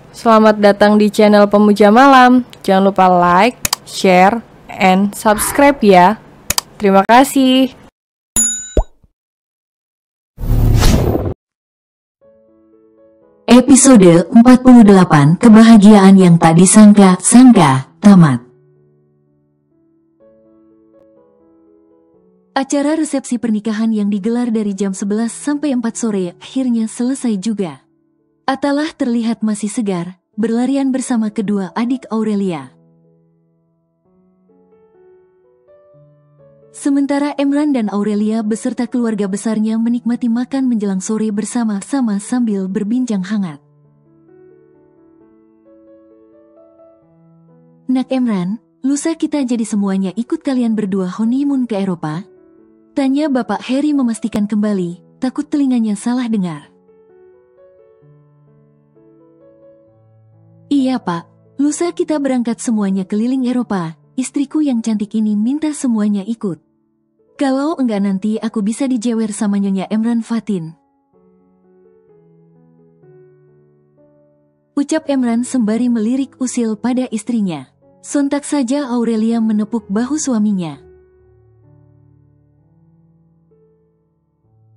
Selamat datang di channel Pemuja Malam. Jangan lupa like, share, and subscribe ya. Terima kasih. Episode 48, Kebahagiaan yang tak disangka-sangka, tamat. Acara resepsi pernikahan yang digelar dari jam 11 sampai 4 sore akhirnya selesai juga. Atalah terlihat masih segar, berlarian bersama kedua adik Aurelia. Sementara Emran dan Aurelia beserta keluarga besarnya menikmati makan menjelang sore bersama-sama sambil berbincang hangat. Nak Emran, lusa kita jadi semuanya ikut kalian berdua honeymoon ke Eropa? Tanya Bapak Harry memastikan kembali, takut telinganya salah dengar. Iya Pak, lusa kita berangkat semuanya keliling Eropa, istriku yang cantik ini minta semuanya ikut. Kalau enggak nanti aku bisa dijewer sama Nyonya Emran Fatin. Ucap Emran sembari melirik usil pada istrinya. Sontak saja Aurelia menepuk bahu suaminya.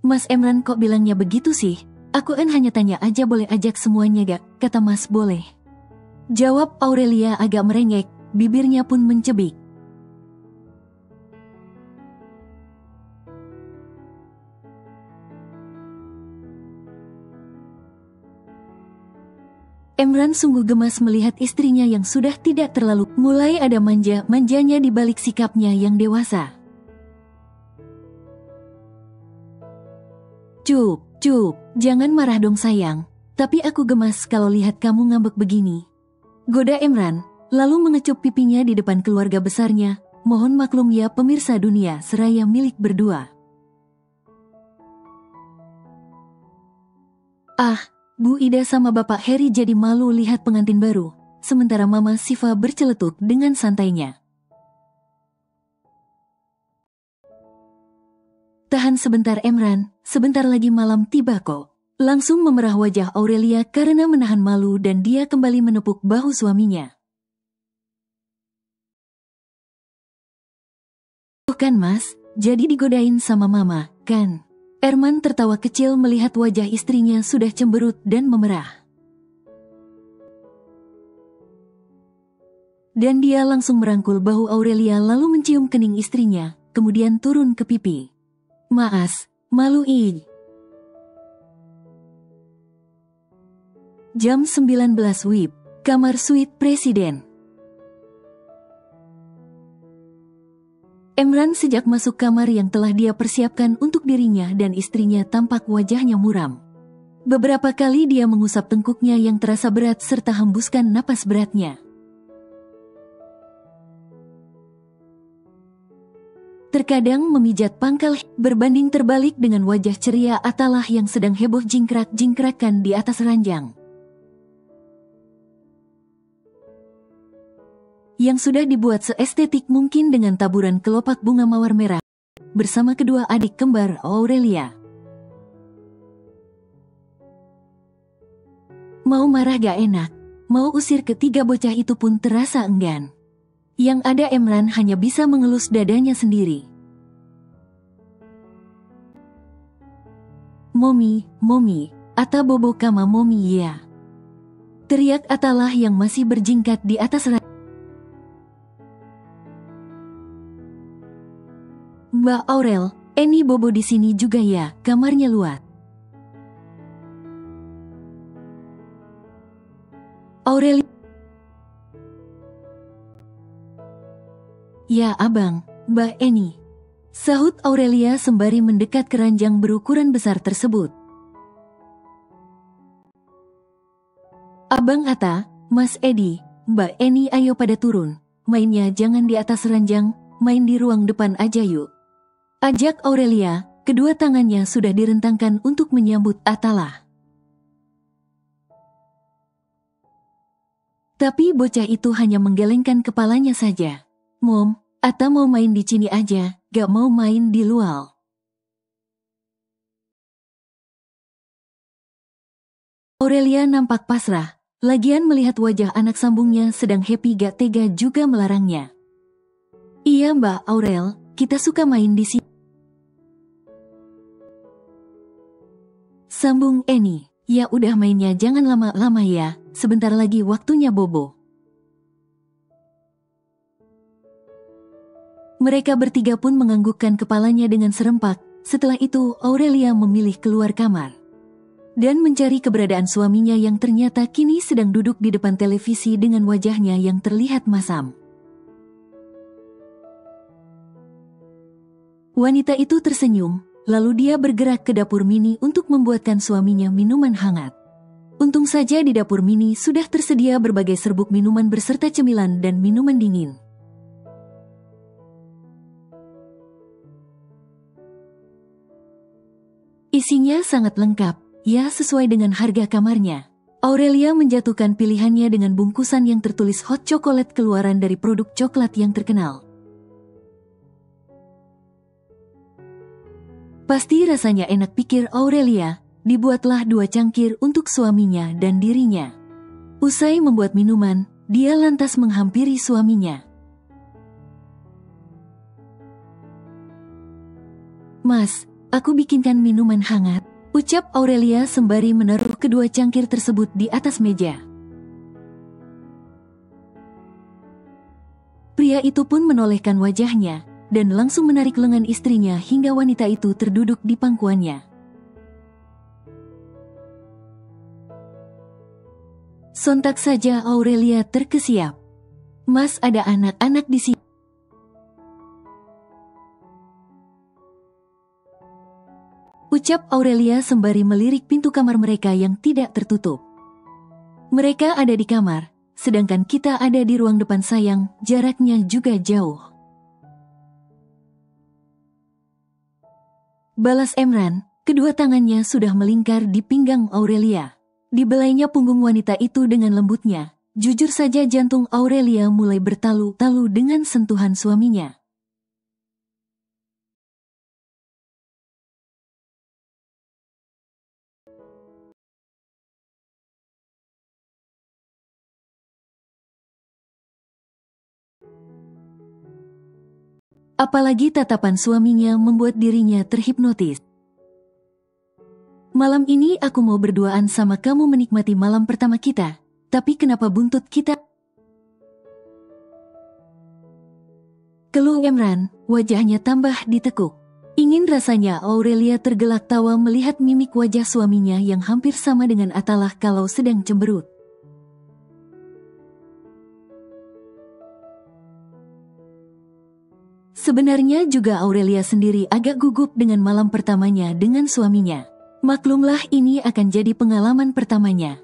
Mas Emran kok bilangnya begitu sih? Aku hanya tanya aja boleh ajak semuanya gak? Kata Mas boleh. Jawab Aurelia agak merengek, bibirnya pun mencebik. Emran sungguh gemas melihat istrinya yang sudah tidak terlalu mulai ada manja-manjanya di balik sikapnya yang dewasa. Cup, jangan marah dong sayang, tapi aku gemas kalau lihat kamu ngambek begini. Goda Emran, lalu mengecup pipinya di depan keluarga besarnya. Mohon maklum ya pemirsa dunia seraya milik berdua. Bu Ida sama Bapak Harry jadi malu lihat pengantin baru, sementara Mama Siva berceletuk dengan santainya. Tahan sebentar Emran, sebentar lagi malam tiba kok. Langsung memerah wajah Aurelia karena menahan malu dan dia kembali menepuk bahu suaminya. Bukan Mas, jadi digodain sama Mama, kan? Erman tertawa kecil melihat wajah istrinya sudah cemberut dan memerah. Dan dia langsung merangkul bahu Aurelia lalu mencium kening istrinya, kemudian turun ke pipi. Maas, malu ih. Jam 19 WIB, kamar suite presiden. Emran sejak masuk kamar yang telah dia persiapkan untuk dirinya dan istrinya tampak wajahnya muram. Beberapa kali dia mengusap tengkuknya yang terasa berat serta hembuskan napas beratnya. Terkadang memijat pangkal berbanding terbalik dengan wajah ceria Atalah yang sedang heboh jingkrak-jingkrakan di atas ranjang. Yang sudah dibuat seestetik mungkin dengan taburan kelopak bunga mawar merah, bersama kedua adik kembar Aurelia. Mau marah gak enak, mau usir ketiga bocah itu pun terasa enggan. Yang ada Emran hanya bisa mengelus dadanya sendiri. Momi, Ata bobo kama momi ya. Teriak Atalah yang masih berjingkat di atas ranjang. Mbak Aurel, ini bobo di sini juga ya, kamarnya luas. Aurelia. Ya abang, Mbak Eni. Sahut Aurelia sembari mendekat ke ranjang berukuran besar tersebut. Abang Atta, Mas Edi, Mbak Eni ayo pada turun. Mainnya jangan di atas ranjang, main di ruang depan aja yuk. Ajak Aurelia, kedua tangannya sudah direntangkan untuk menyambut Atalah. Tapi bocah itu hanya menggelengkan kepalanya saja. Mom, Atta mau main di sini aja, gak mau main di luar. Aurelia nampak pasrah, Lagian melihat wajah anak sambungnya sedang happy gak tega juga melarangnya. Iya Mbak Aurel, kita suka main di sini. Sambung Eni, ya udah mainnya jangan lama-lama ya, sebentar lagi waktunya bobo. Mereka bertiga pun menganggukkan kepalanya dengan serempak. Setelah itu Aurelia memilih keluar kamar dan mencari keberadaan suaminya yang ternyata kini sedang duduk di depan televisi dengan wajahnya yang terlihat masam. Wanita itu tersenyum, lalu dia bergerak ke dapur mini untuk membuatkan suaminya minuman hangat. Untung saja di dapur mini sudah tersedia berbagai serbuk minuman berserta cemilan dan minuman dingin. Isinya sangat lengkap. Ya, sesuai dengan harga kamarnya. Aurelia menjatuhkan pilihannya dengan bungkusan yang tertulis hot chocolate keluaran dari produk coklat yang terkenal. Pasti rasanya enak, pikir Aurelia. Dibuatlah 2 cangkir untuk suaminya dan dirinya. Usai membuat minuman, dia lantas menghampiri suaminya. Mas, aku bikinkan minuman hangat, ucap Aurelia sembari menaruh kedua cangkir tersebut di atas meja. Pria itu pun menolehkan wajahnya dan langsung menarik lengan istrinya hingga wanita itu terduduk di pangkuannya. Sontak saja Aurelia terkesiap. Mas, ada anak-anak di sini. Ucap Aurelia sembari melirik pintu kamar mereka yang tidak tertutup. Mereka ada di kamar, sedangkan kita ada di ruang depan sayang, jaraknya juga jauh. Balas Emran, kedua tangannya sudah melingkar di pinggang Aurelia. Dibelainya punggung wanita itu dengan lembutnya. Jujur saja jantung Aurelia mulai bertalu-talu dengan sentuhan suaminya. Apalagi tatapan suaminya membuat dirinya terhipnotis. Malam ini aku mau berduaan sama kamu menikmati malam pertama kita. Tapi kenapa buntut kita? Keluh Emran, wajahnya tambah ditekuk. Ingin rasanya Aurelia tergelak tawa melihat mimik wajah suaminya yang hampir sama dengan Atalah kalau sedang cemberut. Sebenarnya juga Aurelia sendiri agak gugup dengan malam pertamanya dengan suaminya. Maklumlah ini akan jadi pengalaman pertamanya.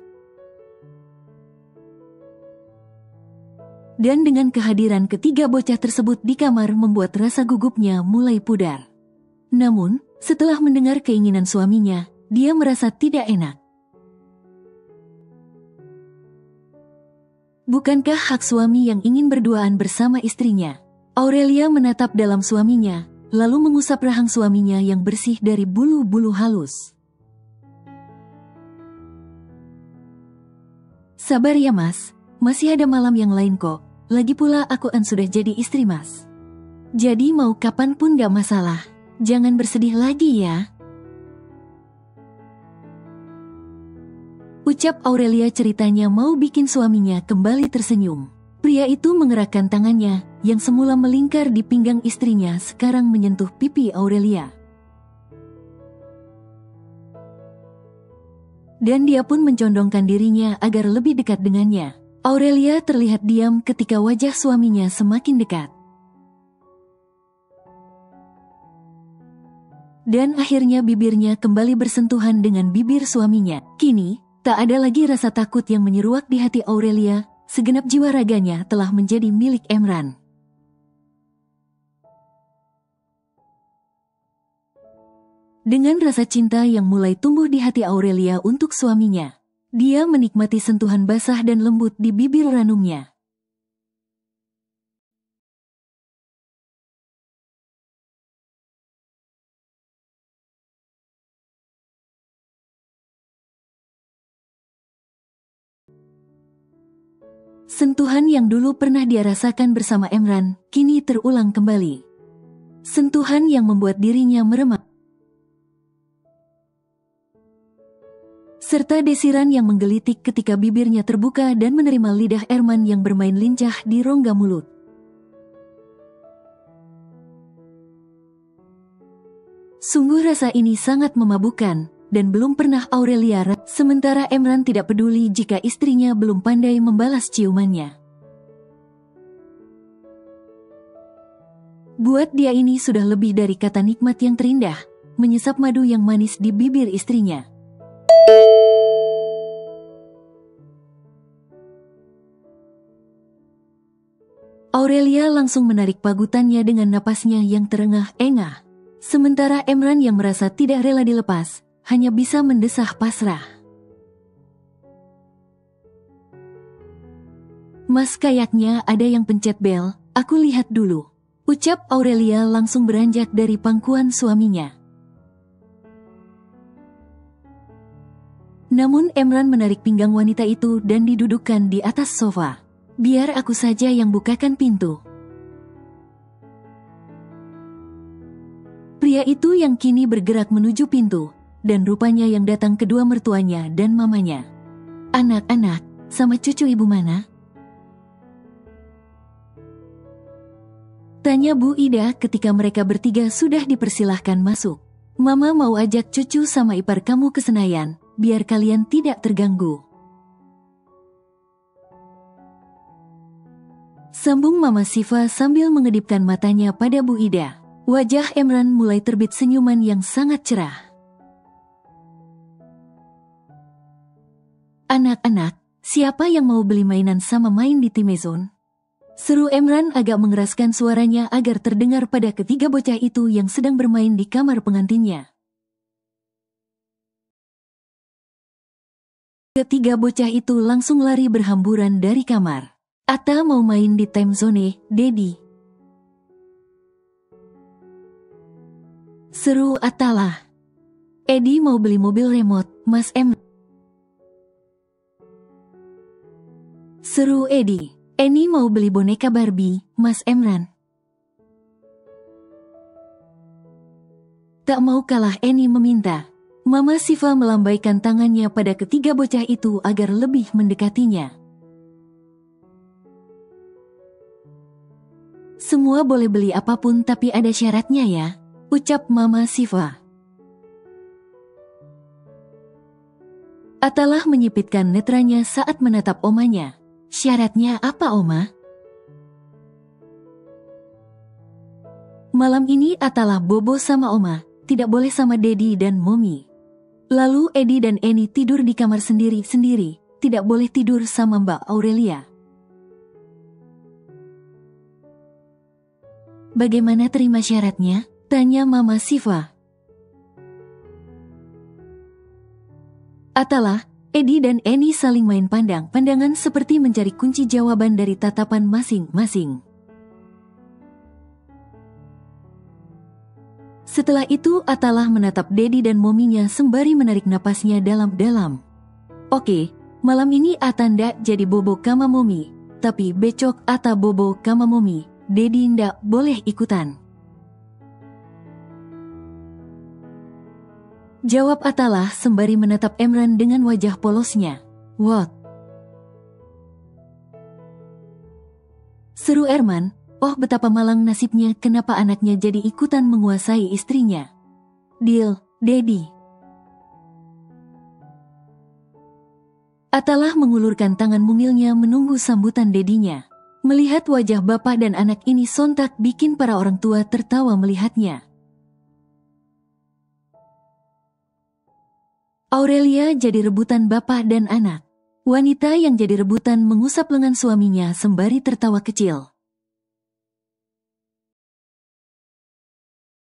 Dan dengan kehadiran ketiga bocah tersebut di kamar membuat rasa gugupnya mulai pudar. Namun, setelah mendengar keinginan suaminya, dia merasa tidak enak. Bukankah hak suami yang ingin berduaan bersama istrinya? Aurelia menatap dalam suaminya, lalu mengusap rahang suaminya yang bersih dari bulu-bulu halus. Sabar ya mas, masih ada malam yang lain kok. Lagi pula aku sudah jadi istri mas. Jadi mau kapan pun gak masalah. Jangan bersedih lagi ya. Ucap Aurelia ceritanya mau bikin suaminya kembali tersenyum. Pria itu mengerakkan tangannya, yang semula melingkar di pinggang istrinya sekarang menyentuh pipi Aurelia. Dan dia pun mencondongkan dirinya agar lebih dekat dengannya. Aurelia terlihat diam ketika wajah suaminya semakin dekat. Dan akhirnya bibirnya kembali bersentuhan dengan bibir suaminya. Kini, tak ada lagi rasa takut yang menyeruak di hati Aurelia. Segenap jiwa raganya telah menjadi milik Emran. Dengan rasa cinta yang mulai tumbuh di hati Aurelia untuk suaminya, dia menikmati sentuhan basah dan lembut di bibir ranumnya. Sentuhan yang dulu pernah dia rasakan bersama Emran, kini terulang kembali. Sentuhan yang membuat dirinya meremang. Serta desiran yang menggelitik ketika bibirnya terbuka dan menerima lidah Erman yang bermain lincah di rongga mulut. Sungguh rasa ini sangat memabukkan, dan belum pernah Aurelia sementara Emran tidak peduli jika istrinya belum pandai membalas ciumannya. Buat dia ini sudah lebih dari kata nikmat yang terindah, menyesap madu yang manis di bibir istrinya. Aurelia langsung menarik pagutannya dengan napasnya yang terengah-engah. Sementara Emran yang merasa tidak rela dilepas, hanya bisa mendesah pasrah. Mas, kayaknya ada yang pencet bel, aku lihat dulu. Ucap Aurelia langsung beranjak dari pangkuan suaminya. Namun Emran menarik pinggang wanita itu dan didudukkan di atas sofa. Biar aku saja yang bukakan pintu. Pria itu yang kini bergerak menuju pintu, dan rupanya yang datang kedua mertuanya dan mamanya. Anak-anak, sama cucu ibu mana? Tanya Bu Ida ketika mereka bertiga sudah dipersilahkan masuk. Mama mau ajak cucu sama ipar kamu ke Senayan, biar kalian tidak terganggu. Sambung Mama Siva sambil mengedipkan matanya pada Bu Ida. Wajah Emran mulai terbit senyuman yang sangat cerah. Anak-anak, siapa yang mau beli mainan sama main di Timezone? Seru Emran agak mengeraskan suaranya agar terdengar pada ketiga bocah itu yang sedang bermain di kamar pengantinnya. Ketiga bocah itu langsung lari berhamburan dari kamar. Ata mau main di Timezone, Dedi. Seru Atalah. Edi mau beli mobil remote, Mas M. Seru Edi. Eni mau beli boneka Barbie, Mas Emran. Tak mau kalah Eni meminta. Mama Siva melambaikan tangannya pada ketiga bocah itu agar lebih mendekatinya. Semua boleh beli apapun tapi ada syaratnya ya, ucap Mama Siva. Atalah menyipitkan netranya saat menatap omanya. Syaratnya apa, Oma? Malam ini Atalah bobo sama Oma, tidak boleh sama Dedi dan Momi. Lalu Edi dan Eni tidur di kamar sendiri-sendiri, tidak boleh tidur sama Mbak Aurelia. Bagaimana terima syaratnya? Tanya Mama Siva. Atalah, Edi dan Eni saling main pandang-pandangan seperti mencari kunci jawaban dari tatapan masing-masing. Setelah itu Atalah menatap Dedi dan Mominya sembari menarik napasnya dalam-dalam. Oke, malam ini Ata ndak jadi bobo kama Momi, tapi becok Ata bobo kama Momi, Dedi ndak boleh ikutan. Jawab Atalah sembari menatap Emran dengan wajah polosnya. What? Seru Erman, oh betapa malang nasibnya kenapa anaknya jadi ikutan menguasai istrinya. Deal, Dedi. Atalah mengulurkan tangan mungilnya menunggu sambutan Dedinya. Melihat wajah bapak dan anak ini sontak bikin para orang tua tertawa melihatnya. Aurelia jadi rebutan bapak dan anak. Wanita yang jadi rebutan mengusap lengan suaminya sembari tertawa kecil.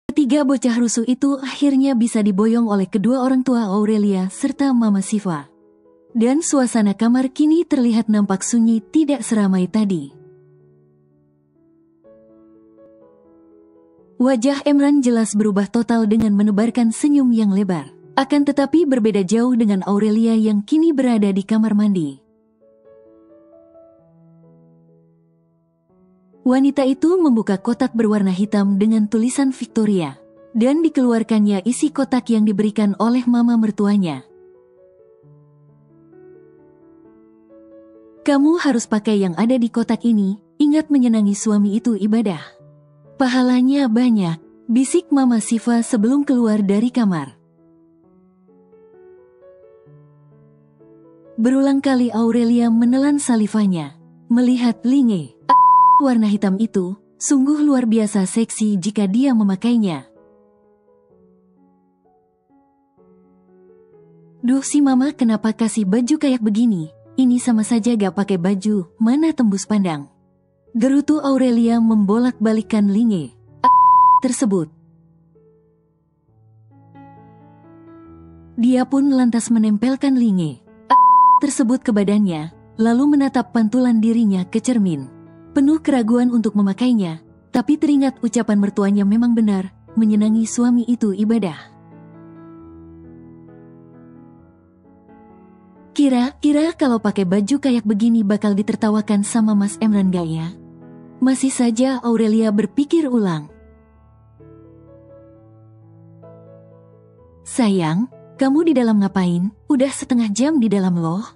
Ketiga bocah rusuh itu akhirnya bisa diboyong oleh kedua orang tua Aurelia serta Mama Siva. Dan suasana kamar kini terlihat nampak sunyi tidak seramai tadi. Wajah Emran jelas berubah total dengan menebarkan senyum yang lebar. Akan tetapi berbeda jauh dengan Aurelia yang kini berada di kamar mandi. Wanita itu membuka kotak berwarna hitam dengan tulisan Victoria, dan dikeluarkannya isi kotak yang diberikan oleh mama mertuanya. Kamu harus pakai yang ada di kotak ini, ingat menyenangi suami itu ibadah. Pahalanya banyak, bisik Mama Siva sebelum keluar dari kamar. Berulang kali Aurelia menelan salivanya, melihat linge warna hitam itu, sungguh luar biasa seksi jika dia memakainya. Duh si mama kenapa kasih baju kayak begini, ini sama saja gak pakai baju, mana tembus pandang. Gerutu Aurelia membolak-balikkan linge tersebut. Dia pun lantas menempelkan linge tersebut ke badannya, lalu menatap pantulan dirinya ke cermin. Penuh keraguan untuk memakainya, tapi teringat ucapan mertuanya memang benar, menyenangi suami itu ibadah. Kira-kira kalau pakai baju kayak begini bakal ditertawakan sama Mas Emran gak ya? Masih saja Aurelia berpikir ulang. Sayang, kamu di dalam ngapain? Udah setengah jam di dalam loh.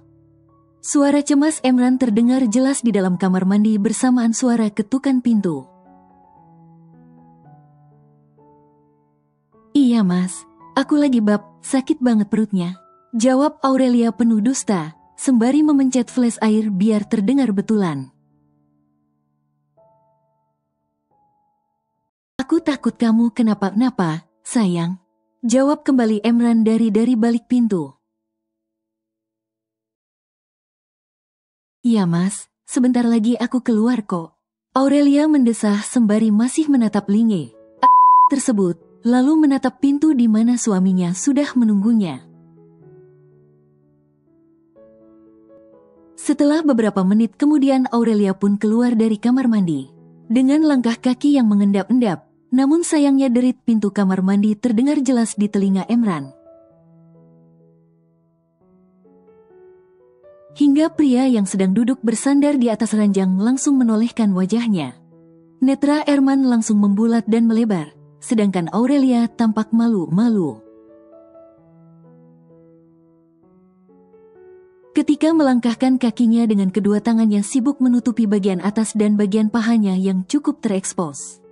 Suara cemas Emran terdengar jelas di dalam kamar mandi bersamaan suara ketukan pintu. Iya mas, aku lagi sakit banget perutnya. Jawab Aurelia penuh dusta, sembari memencet flash air biar terdengar betulan. Aku takut kamu kenapa-napa, sayang. Jawab kembali Emran dari balik pintu. Iya mas, sebentar lagi aku keluar kok. Aurelia mendesah sembari masih menatap linge tersebut, lalu menatap pintu di mana suaminya sudah menunggunya. Setelah beberapa menit kemudian Aurelia pun keluar dari kamar mandi. Dengan langkah kaki yang mengendap-endap, namun sayangnya derit pintu kamar mandi terdengar jelas di telinga Emran. Hingga pria yang sedang duduk bersandar di atas ranjang langsung menolehkan wajahnya. Netra Erman langsung membulat dan melebar, sedangkan Aurelia tampak malu-malu. Ketika melangkahkan kakinya dengan kedua tangannya sibuk menutupi bagian atas dan bagian pahanya yang cukup terekspos.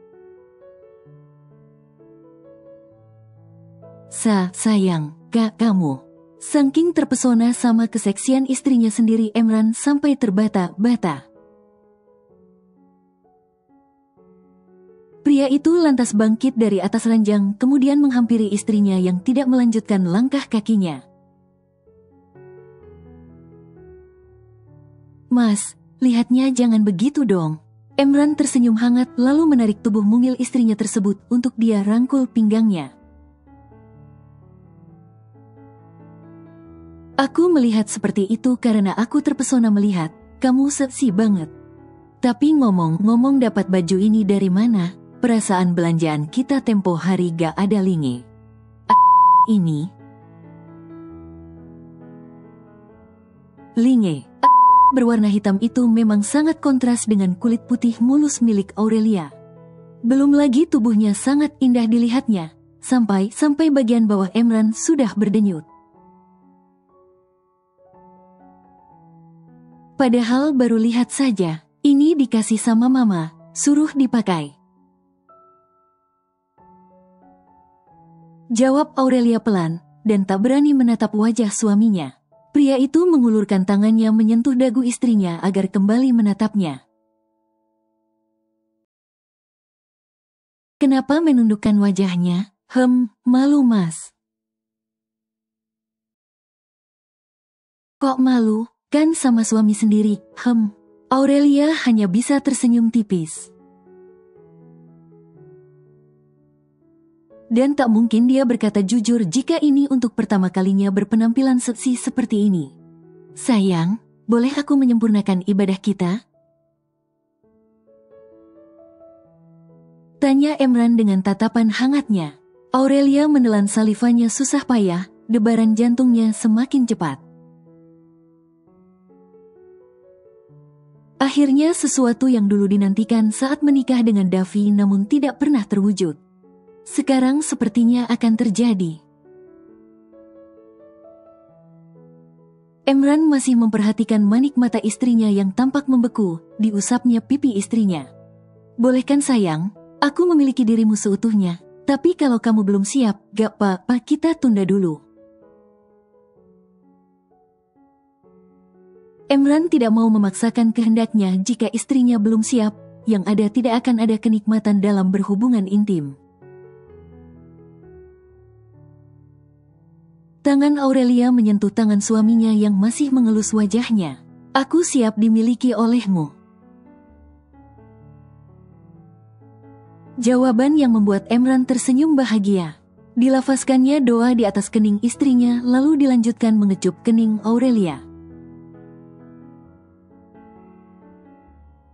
Sayang, kamu. Saking terpesona sama keseksian istrinya sendiri Emran sampai terbata-bata. Pria itu lantas bangkit dari atas ranjang kemudian menghampiri istrinya yang tidak melanjutkan langkah kakinya. Mas, lihatnya jangan begitu dong. Emran tersenyum hangat lalu menarik tubuh mungil istrinya tersebut untuk dia rangkul pinggangnya. Aku melihat seperti itu karena aku terpesona melihat kamu seksi banget. Tapi ngomong-ngomong dapat baju ini dari mana? Perasaan belanjaan kita tempo hari gak ada linge. Ini linge berwarna hitam itu memang sangat kontras dengan kulit putih mulus milik Aurelia. Belum lagi tubuhnya sangat indah dilihatnya, sampai bagian bawah Emran sudah berdenyut. Padahal baru lihat saja, ini dikasih sama mama, suruh dipakai. Jawab Aurelia pelan, dan tak berani menatap wajah suaminya. Pria itu mengulurkan tangannya menyentuh dagu istrinya agar kembali menatapnya. Kenapa menundukkan wajahnya? Malu mas. Kok malu? Kan sama suami sendiri. Aurelia hanya bisa tersenyum tipis. Dan tak mungkin dia berkata jujur jika ini untuk pertama kalinya berpenampilan seksi seperti ini. Sayang, boleh aku menyempurnakan ibadah kita? Tanya Emran dengan tatapan hangatnya. Aurelia menelan salivanya susah payah, debaran jantungnya semakin cepat. Akhirnya sesuatu yang dulu dinantikan saat menikah dengan Davi namun tidak pernah terwujud. Sekarang sepertinya akan terjadi. Emran masih memperhatikan manik mata istrinya yang tampak membeku, diusapnya pipi istrinya. Bolehkan sayang, aku memiliki dirimu seutuhnya, tapi kalau kamu belum siap, gak apa-apa kita tunda dulu. Emran tidak mau memaksakan kehendaknya jika istrinya belum siap, yang ada tidak akan ada kenikmatan dalam berhubungan intim. Tangan Aurelia menyentuh tangan suaminya yang masih mengelus wajahnya. Aku siap dimiliki olehmu. Jawaban yang membuat Emran tersenyum bahagia. Dilafazkannya doa di atas kening istrinya lalu dilanjutkan mengecup kening Aurelia.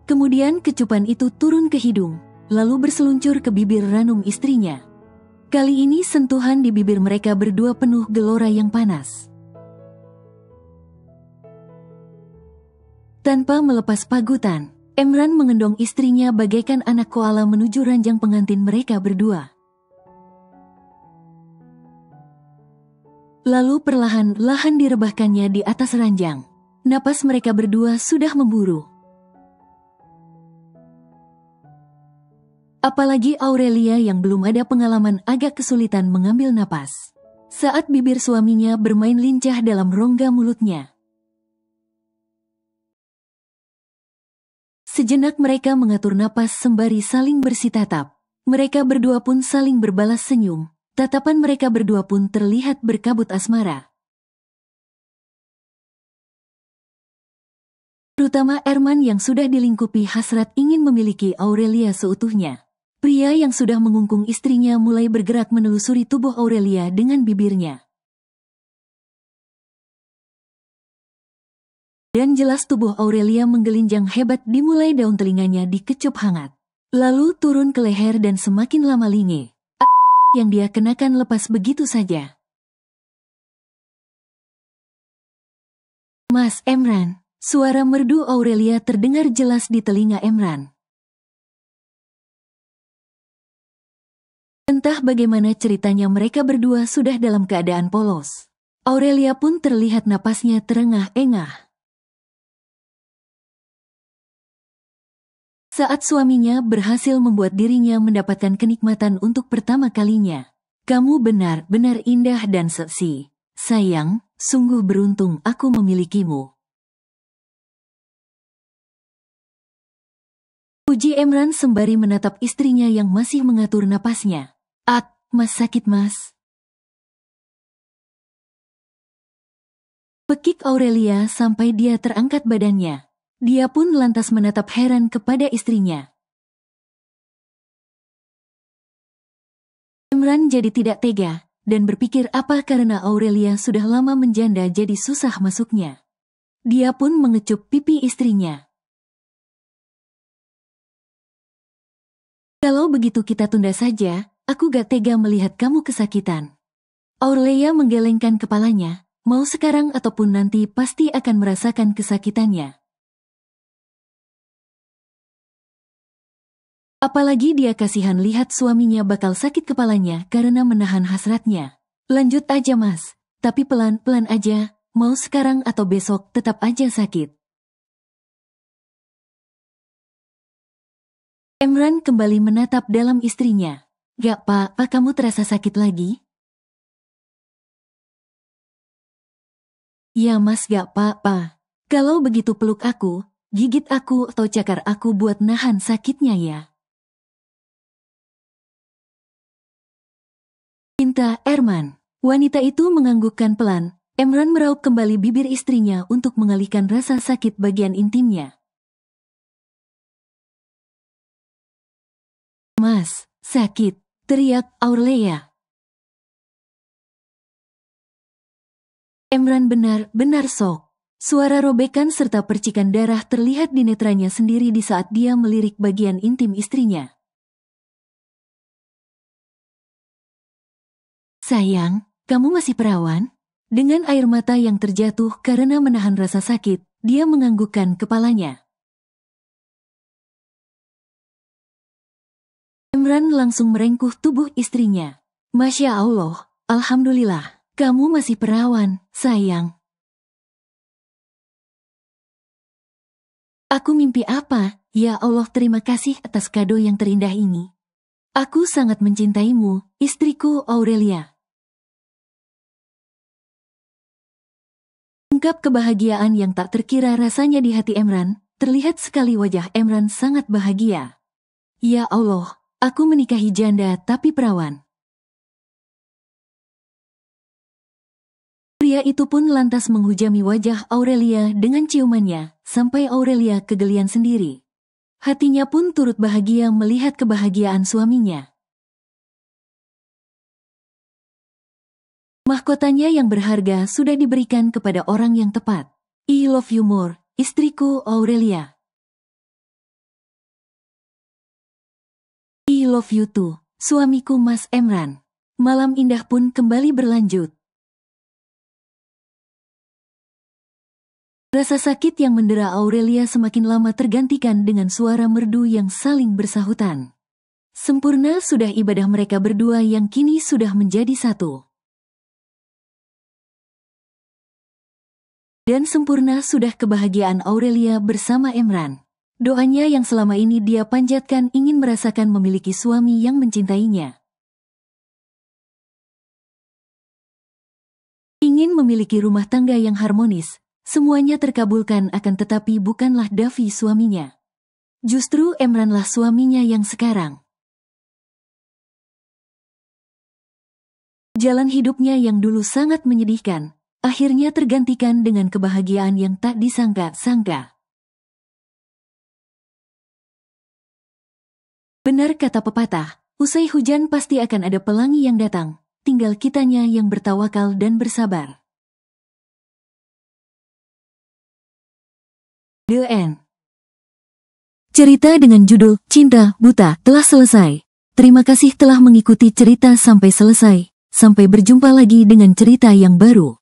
Kemudian kecupan itu turun ke hidung, lalu berseluncur ke bibir ranum istrinya. Kali ini sentuhan di bibir mereka berdua penuh gelora yang panas. Tanpa melepas pagutan, Emran mengendong istrinya bagaikan anak koala menuju ranjang pengantin mereka berdua. Lalu perlahan-lahan direbahkannya di atas ranjang. Napas mereka berdua sudah memburu. Apalagi Aurelia yang belum ada pengalaman agak kesulitan mengambil napas. Saat bibir suaminya bermain lincah dalam rongga mulutnya. Sejenak mereka mengatur napas sembari saling bersitatap. Mereka berdua pun saling berbalas senyum. Tatapan mereka berdua pun terlihat berkabut asmara. Terutama Erman yang sudah dilingkupi hasrat ingin memiliki Aurelia seutuhnya. Pria yang sudah mengungkung istrinya mulai bergerak menelusuri tubuh Aurelia dengan bibirnya. Dan jelas tubuh Aurelia menggelinjang hebat dimulai daun telinganya dikecup hangat. Lalu turun ke leher dan semakin lama linge. Yang dia kenakan lepas begitu saja. Mas Emran, suara merdu Aurelia terdengar jelas di telinga Emran. Entah bagaimana ceritanya mereka berdua sudah dalam keadaan polos. Aurelia pun terlihat napasnya terengah-engah. Saat suaminya berhasil membuat dirinya mendapatkan kenikmatan untuk pertama kalinya. Kamu benar-benar indah dan seksi. Sayang, sungguh beruntung aku memilikimu. Puji Emran sembari menatap istrinya yang masih mengatur napasnya. Mas sakit mas. Pekik Aurelia sampai dia terangkat badannya. Dia pun lantas menatap heran kepada istrinya. Emran jadi tidak tega, dan berpikir apa karena Aurelia sudah lama menjanda jadi susah masuknya. Dia pun mengecup pipi istrinya. Kalau begitu kita tunda saja. Aku gak tega melihat kamu kesakitan. Aurelia menggelengkan kepalanya, mau sekarang ataupun nanti pasti akan merasakan kesakitannya. Apalagi dia kasihan lihat suaminya bakal sakit kepalanya karena menahan hasratnya. Lanjut aja mas, tapi pelan-pelan aja, mau sekarang atau besok tetap aja sakit. Emran kembali menatap dalam istrinya. Gak apa-apa kamu terasa sakit lagi? Ya mas gak apa-apa. Kalau begitu peluk aku, gigit aku atau cakar aku buat nahan sakitnya ya. Pinta Erman. Wanita itu menganggukkan pelan. Emran meraup kembali bibir istrinya untuk mengalihkan rasa sakit bagian intimnya. Mas, sakit. Teriak Aurelia. Emran benar-benar sok. Suara robekan serta percikan darah terlihat di netranya sendiri di saat dia melirik bagian intim istrinya. Sayang, kamu masih perawan? Dengan air mata yang terjatuh karena menahan rasa sakit, dia menganggukkan kepalanya. Emran langsung merengkuh tubuh istrinya. Masya Allah, Alhamdulillah, kamu masih perawan, sayang. Aku mimpi apa? Ya Allah, terima kasih atas kado yang terindah ini. Aku sangat mencintaimu, istriku Aurelia. Ungkap kebahagiaan yang tak terkira rasanya di hati Emran, terlihat sekali wajah Emran sangat bahagia. Ya Allah, aku menikahi janda tapi perawan. Pria itu pun lantas menghujami wajah Aurelia dengan ciumannya, sampai Aurelia kegelian sendiri. Hatinya pun turut bahagia melihat kebahagiaan suaminya. Mahkotanya yang berharga sudah diberikan kepada orang yang tepat. I love you more, istriku Aurelia. I love you too, suamiku Mas Emran. Malam indah pun kembali berlanjut. Rasa sakit yang mendera Aurelia semakin lama tergantikan dengan suara merdu yang saling bersahutan. Sempurna sudah ibadah mereka berdua yang kini sudah menjadi satu. Dan sempurna sudah kebahagiaan Aurelia bersama Emran. Doanya yang selama ini dia panjatkan ingin merasakan memiliki suami yang mencintainya. Ingin memiliki rumah tangga yang harmonis, semuanya terkabulkan akan tetapi bukanlah Davi suaminya. Justru Emranlah suaminya yang sekarang. Jalan hidupnya yang dulu sangat menyedihkan, akhirnya tergantikan dengan kebahagiaan yang tak disangka-sangka. Benar kata pepatah, usai hujan pasti akan ada pelangi yang datang, tinggal kitanya yang bertawakal dan bersabar. The End. Cerita dengan judul Cinta Buta telah selesai. Terima kasih telah mengikuti cerita sampai selesai. Sampai berjumpa lagi dengan cerita yang baru.